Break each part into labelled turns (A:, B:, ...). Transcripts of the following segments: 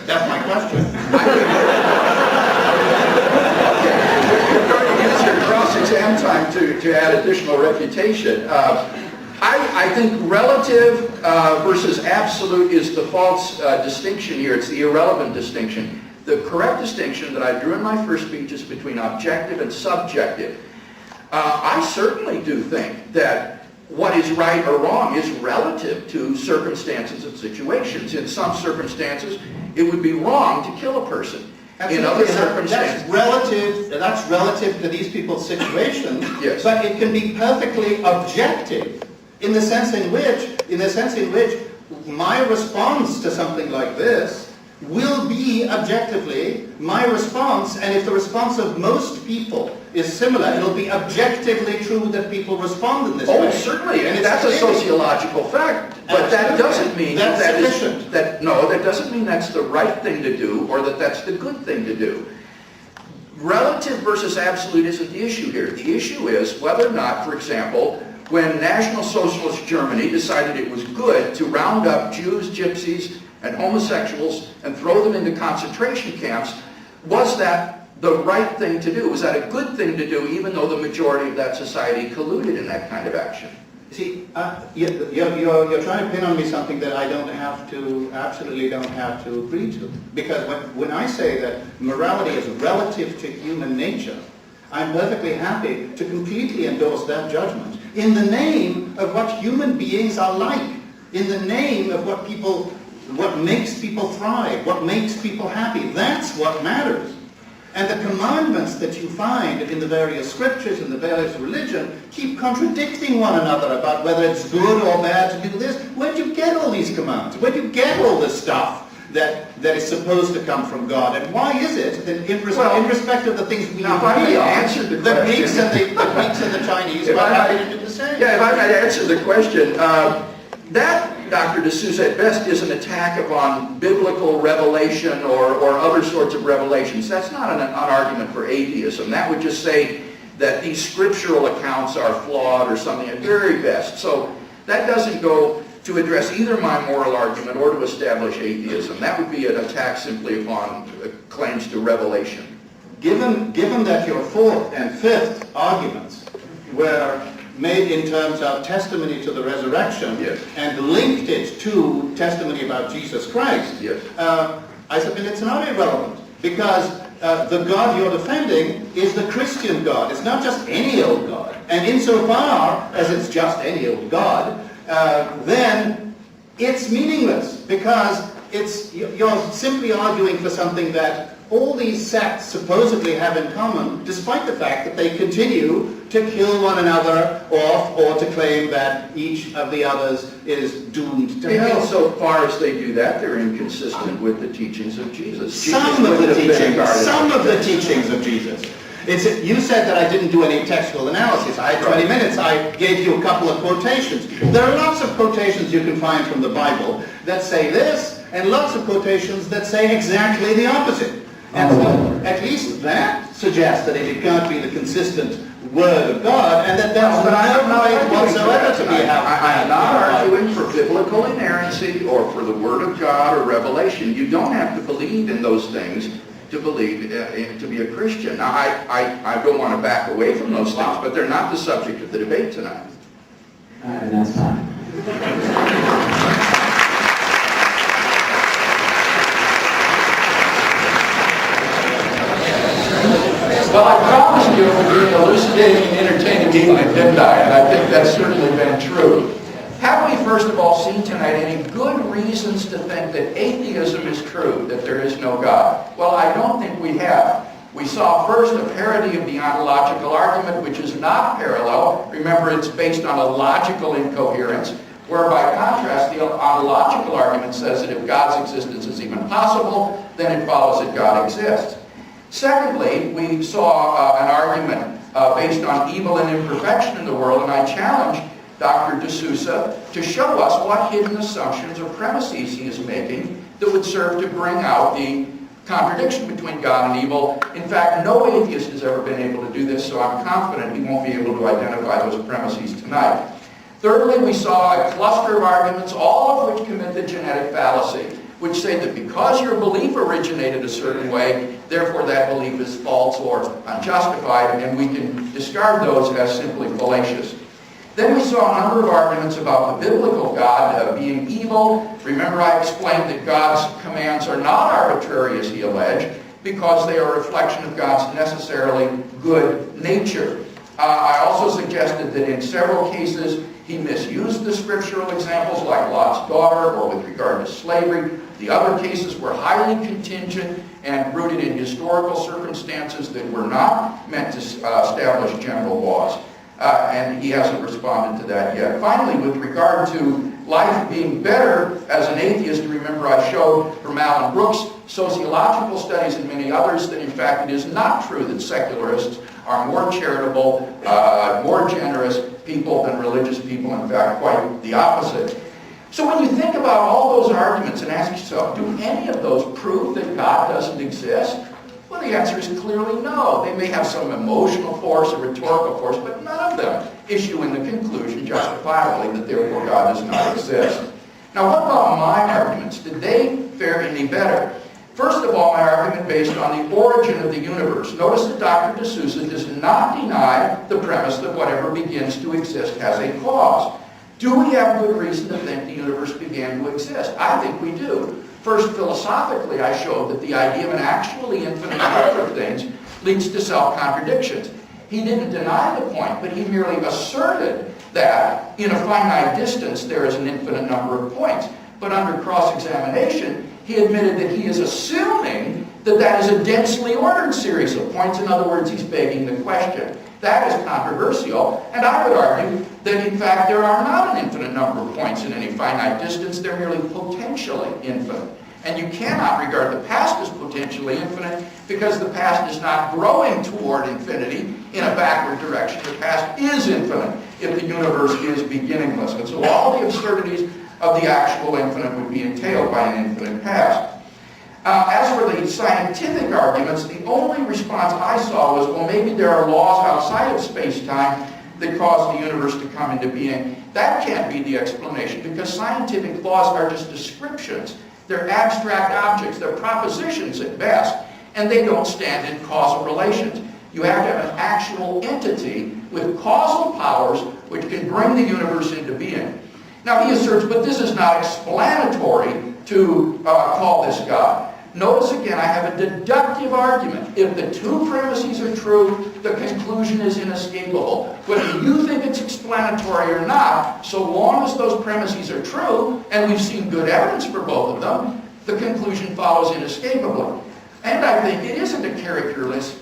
A: That's my question.
B: You're going to use your cross-exam time to add additional refutation. I think relative versus absolute is the false distinction here. It's the irrelevant distinction. The correct distinction that I drew in my first speech is between objective and subjective. I certainly do think that what is right or wrong is relative to circumstances and situations. In some circumstances, it would be wrong to kill a person. In other circumstances,
A: that's relative to these people's situations.
B: Yes.
A: But it can be perfectly objective in the sense in which my response to something like this will be objectively my response, and if the response of most people is similar, it'll be objectively true that people respond in this way.
B: Oh, certainly, and that's a sociological fact. But that doesn't mean
A: that's sufficient.
B: that doesn't mean that's the right thing to do or that that's the good thing to do. Relative versus absolute isn't the issue here. The issue is whether or not, for example, when National Socialist Germany decided it was good to round up Jews, gypsies, and homosexuals and throw them into concentration camps, was that the right thing to do? Was that a good thing to do, even though the majority of that society colluded in that kind of action?
A: See, you're trying to pin on me something that I absolutely don't have to agree to. Because when I say that morality is relative to human nature, I'm perfectly happy to completely endorse that judgment in the name of what human beings are like, in the name of what makes people thrive, what makes people happy. That's what matters. And the commandments that you find in the various scriptures and the various religion keep contradicting one another about whether it's good or bad to do this. Where'd you get all these commands? Where'd you get all this stuff that is supposed to come from God? And why is it that in respect of the things we agree on, the Greeks and the Chinese are happy to do the same?
B: Yeah, if I might answer the question, that, Dr. De Sousa, at best is an attack upon biblical revelation or other sorts of revelations. That's not an argument for atheism. That would just say that these scriptural accounts are flawed or something at very best. So that doesn't go to address either my moral argument or to establish atheism. That would be an attack simply upon claims to revelation.
A: Given that your fourth and fifth arguments were made in terms of testimony to the resurrection,
B: yes,
A: and linked it to testimony about Jesus Christ,
B: yes,
A: I submit it's not irrelevant, because the God you're defending is the Christian God. It's not just any old God. And insofar as it's just any old God, then it's meaningless, because you're simply arguing for something that all these sects supposedly have in common, despite the fact that they continue to kill one another off or to claim that each of the others is doomed to hell.
B: So far as they do that, they're inconsistent with the teachings of Jesus.
A: Some of the teachings of Jesus. You said that I didn't do any textual analysis. I had 20 minutes. I gave you a couple of quotations. There are lots of quotations you can find from the Bible that say this, and lots of quotations that say exactly the opposite. And so, at least that suggests that it can't be the consistent Word of God, and that there's no right whatsoever to be held.
B: I'm not arguing for biblical inerrancy or for the Word of God or revelation. You don't have to believe in those things to believe to be a Christian. Now, I don't want to back away from those things, but they're not the subject of the debate tonight.
C: And that's fine.
B: Well, I promised you it would be elucidating and entertaining evening, didn't I? And I think that's certainly been true. Have we, first of all, seen tonight any good reasons to think that atheism is true, that there is no God? Well, I don't think we have. We saw first a parody of the ontological argument, which is not parallel. Remember, it's based on a logical incoherence, where by contrast, the ontological argument says that if God's existence is even possible, then it follows that God exists. Secondly, we saw an argument based on evil and imperfection in the world, and I challenged Dr. De Sousa to show us what hidden assumptions or premises he is making that would serve to bring out the contradiction between God and evil. In fact, no atheist has ever been able to do this, so I'm confident he won't be able to identify those premises tonight. Thirdly, we saw a cluster of arguments, all of which commit the genetic fallacy. which say that because your belief originated a certain way, therefore that belief is false or unjustified, and we can discard those as simply fallacious. Then we saw a number of arguments about the biblical God being evil. Remember, I explained that God's commands are not arbitrary, as he alleged, because they are a reflection of God's necessarily good nature. I also suggested that in several cases he misused the scriptural examples, like Lot's daughter, or with regard to slavery. The other cases were highly contingent and rooted in historical circumstances that were not meant to establish general laws. And he hasn't responded to that yet. Finally, with regard to life being better as an atheist, remember I showed from Alan Brooks' sociological studies and many others that in fact it is not true that secularists are more charitable, more generous people than religious people. In fact, quite the opposite. So when you think about all those arguments and ask yourself, do any of those prove that God doesn't exist? Well, the answer is clearly no. They may have some emotional force or rhetorical force, but none of them issue in the conclusion justifiably that therefore God does not exist. Now, what about my arguments? Did they fare any better? First of all, my argument based on the origin of the universe. Notice that Dr. De Sousa does not deny the premise that whatever begins to exist has a cause. Do we have good reason to think the universe began to exist? I think we do. First, philosophically, I showed that the idea of an actually infinite number of things leads to self-contradictions. He didn't deny the point, but he merely asserted that in a finite distance there is an infinite number of points. But under cross-examination, he admitted that he is assuming that that is a densely ordered series of points. In other words, he's begging the question. That is controversial, and I would argue that in fact there are not an infinite number of points in any finite distance. They're merely potentially infinite. And you cannot regard the past as potentially infinite because the past is not growing toward infinity in a backward direction. The past is infinite if the universe is beginningless. And so all the absurdities of the actual infinite would be entailed by an infinite past. As for the scientific arguments, the only response I saw was, well, maybe there are laws outside of space-time that cause the universe to come into being. That can't be the explanation because scientific laws are just descriptions. They're abstract objects. They're propositions at best, and they don't stand in causal relations. You have to have an actual entity with causal powers which can bring the universe into being. Now he asserts, but this is not explanatory to call this God. Notice again, I have a deductive argument. If the two premises are true, the conclusion is inescapable. Whether you think it's explanatory or not, so long as those premises are true, and we've seen good evidence for both of them, the conclusion follows inescapably. And I think it isn't a characterless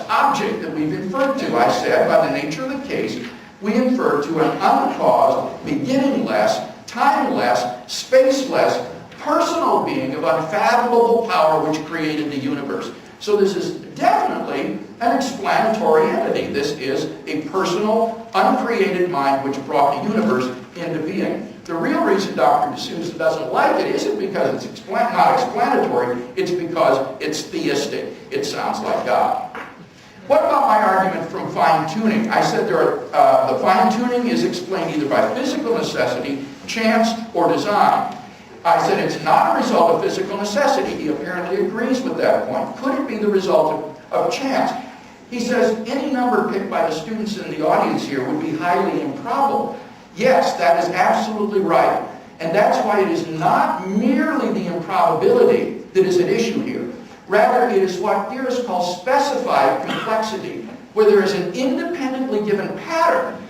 B: object that we've inferred to. I said, by the nature of the case, we infer to an uncaused, beginningless, timeless, spaceless, personal being of unfathomable power which created the universe. So this is definitely an explanatory entity. This is a personal, uncreated mind which brought the universe into being. The real reason Dr. De Sousa doesn't like it isn't because it's not explanatory, it's because it's theistic. It sounds like God. What about my argument from fine-tuning? I said the fine-tuning is explained either by physical necessity, chance, or design. I said it's not a result of physical necessity. He apparently agrees with that point. Could it be the result of chance? He says any number picked by the students in the audience here would be highly improbable. Yes, that is absolutely right. And that's why it is not merely the improbability that is at issue here. Rather, it is what theorists call specified complexity, where there is an independently given pattern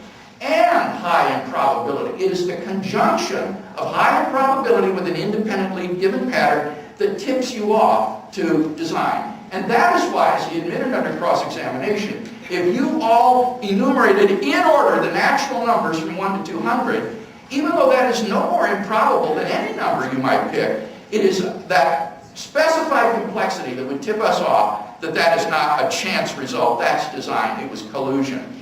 B: and high improbability. It is the conjunction of high improbability with an independently given pattern that tips you off to design. And that is why, as he admitted under cross-examination, if you all enumerated in order the natural numbers from 1 to 200, even though that is no more improbable than any number you might pick, it is that specified complexity that would tip us off that that is not a chance result, that's design, it was collusion.